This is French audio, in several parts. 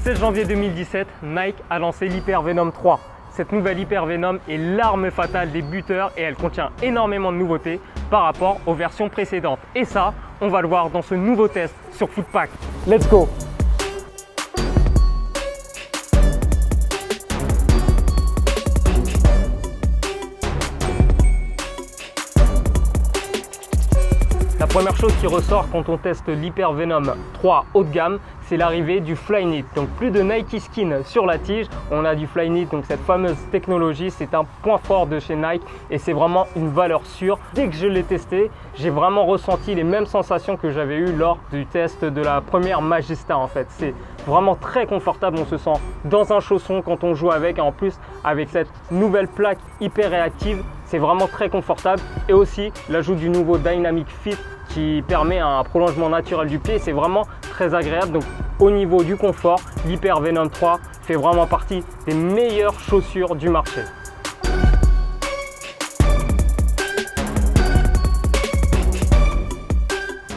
16 janvier 2017, Nike a lancé l'Hyper Venom 3. Cette nouvelle Hyper Venom est l'arme fatale des buteurs et elle contient énormément de nouveautés par rapport aux versions précédentes. Et ça, on va le voir dans ce nouveau test sur Footpack. Let's go! La première chose qui ressort quand on teste l'Hyper Venom 3 haut de gamme, c'est l'arrivée du Flyknit. Donc plus de Nike Skin sur la tige, on a du Flyknit, donc cette fameuse technologie, c'est un point fort de chez Nike et c'est vraiment une valeur sûre. Dès que je l'ai testé, j'ai vraiment ressenti les mêmes sensations que j'avais eues lors du test de la première Magista en fait. C'est vraiment très confortable, on se sent dans un chausson quand on joue avec et en plus avec cette nouvelle plaque hyper réactive, c'est vraiment très confortable et aussi l'ajout du nouveau Dynamic Fit qui permet un prolongement naturel du pied, c'est vraiment très agréable. Donc au niveau du confort, l'Hyper Venom 3 fait vraiment partie des meilleures chaussures du marché.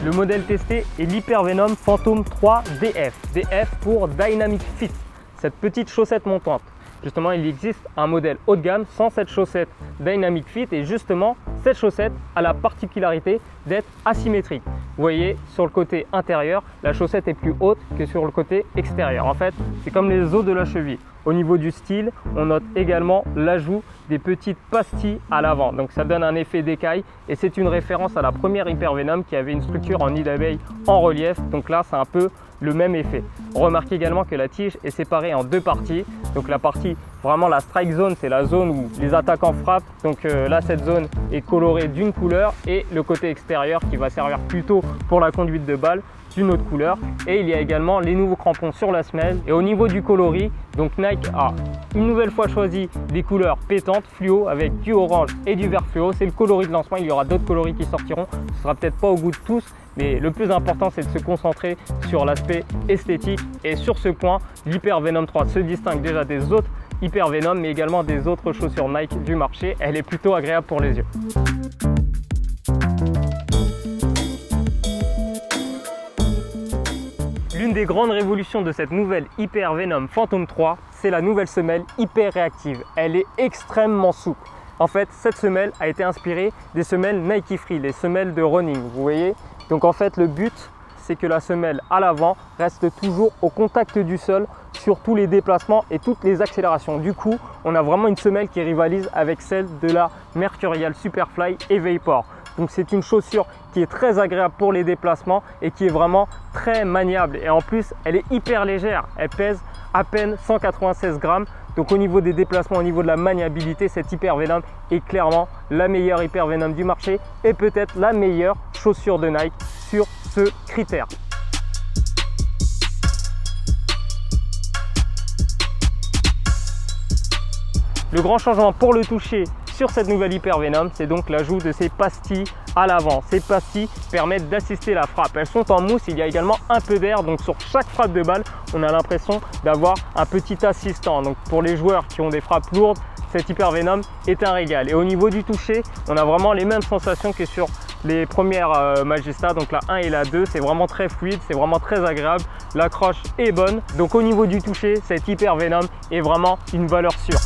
Le modèle testé est l'Hyper Venom Phantom 3 DF. DF pour Dynamic Fit, cette petite chaussette montante. Justement, il existe un modèle haut de gamme sans cette chaussette Dynamic Fit et justement, cette chaussette a la particularité d'être asymétrique. Vous voyez, sur le côté intérieur, la chaussette est plus haute que sur le côté extérieur. En fait, c'est comme les os de la cheville. Au niveau du style, on note également l'ajout des petites pastilles à l'avant. Donc ça donne un effet d'écaille et c'est une référence à la première Hyper Venom qui avait une structure en nid d'abeille en relief. Donc là, c'est un peu le même effet. Remarquez également que la tige est séparée en deux parties. Donc la partie, vraiment la strike zone, c'est la zone où les attaquants frappent. Donc là, cette zone est colorée d'une couleur et le côté extérieur qui va servir plutôt pour la conduite de balle d'une autre couleur. Et il y a également les nouveaux crampons sur la semelle. Et au niveau du coloris, donc Nike a une nouvelle fois choisi des couleurs pétantes, fluo, avec du orange et du vert fluo. C'est le coloris de lancement, il y aura d'autres coloris qui sortiront. Ce ne sera peut-être pas au goût de tous, mais le plus important, c'est de se concentrer sur l'aspect esthétique. Et sur ce point, l'Hyper Venom 3 se distingue déjà des autres Hyper Venom, mais également des autres chaussures Nike du marché. Elle est plutôt agréable pour les yeux. L'une des grandes révolutions de cette nouvelle Hyper Venom Phantom 3, c'est la nouvelle semelle hyper réactive. Elle est extrêmement souple. En fait, cette semelle a été inspirée des semelles Nike Free, les semelles de running, vous voyez. Donc en fait, le but, c'est que la semelle à l'avant reste toujours au contact du sol sur tous les déplacements et toutes les accélérations. Du coup, on a vraiment une semelle qui rivalise avec celle de la Mercurial Superfly et Vapor. Donc c'est une chaussure qui est très agréable pour les déplacements et qui est vraiment très maniable. Et en plus, elle est hyper légère. Elle pèse à peine 196 grammes. Donc au niveau des déplacements, au niveau de la maniabilité, cette Hyper Venom est clairement la meilleure Hyper Venom du marché et peut-être la meilleure chaussure de Nike sur ce critère. Le grand changement pour le toucher sur cette nouvelle Hyper Venom, c'est donc l'ajout de ces pastilles à l'avant. Ces pastilles permettent d'assister la frappe. Elles sont en mousse, il y a également un peu d'air. Donc sur chaque frappe de balle, on a l'impression d'avoir un petit assistant. Donc pour les joueurs qui ont des frappes lourdes, cette Hyper Venom est un régal. Et au niveau du toucher, on a vraiment les mêmes sensations que sur les premières Magista, donc la 1 et la 2. C'est vraiment très fluide, c'est vraiment très agréable. L'accroche est bonne. Donc au niveau du toucher, cette Hyper Venom est vraiment une valeur sûre.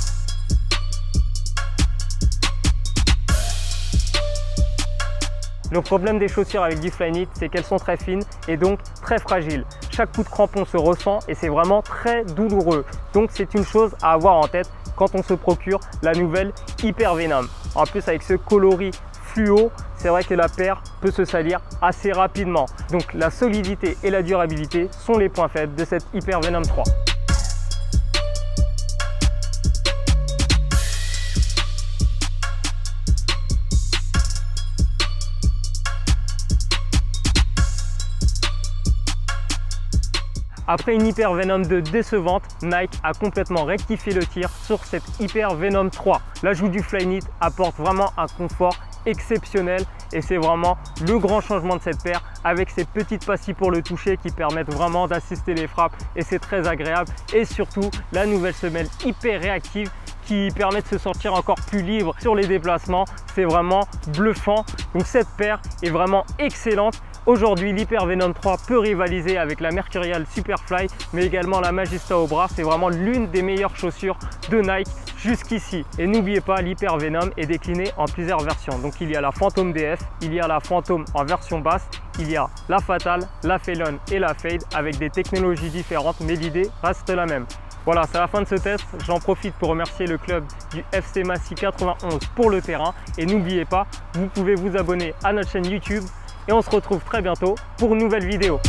Le problème des chaussures avec du Flyknit, c'est qu'elles sont très fines et donc très fragiles. Chaque coup de crampon se ressent et c'est vraiment très douloureux. Donc c'est une chose à avoir en tête quand on se procure la nouvelle Hyper Venom. En plus, avec ce coloris fluo, c'est vrai que la paire peut se salir assez rapidement. Donc la solidité et la durabilité sont les points faibles de cette Hyper Venom 3. Après une Hyper Venom 2 décevante, Nike a complètement rectifié le tir sur cette Hyper Venom 3. L'ajout du Flyknit apporte vraiment un confort exceptionnel et c'est vraiment le grand changement de cette paire avec ces petites pastilles pour le toucher qui permettent vraiment d'assister les frappes et c'est très agréable. Et surtout la nouvelle semelle hyper réactive qui permet de se sentir encore plus libre sur les déplacements. C'est vraiment bluffant. Donc cette paire est vraiment excellente Aujourd'hui, l'Hyper Venom 3 peut rivaliser avec la Mercurial Superfly, mais également la Magista au bras. C'est vraiment l'une des meilleures chaussures de Nike jusqu'ici. Et n'oubliez pas, l'Hyper Venom est décliné en plusieurs versions. Donc il y a la Phantom DF, il y a la Phantom en version basse, il y a la Fatal, la Phelon et la Fade avec des technologies différentes, mais l'idée reste la même. Voilà, c'est la fin de ce test. J'en profite pour remercier le club du FC Massy 91 pour le terrain. Et n'oubliez pas, vous pouvez vous abonner à notre chaîne YouTube. Et on se retrouve très bientôt pour une nouvelle vidéo.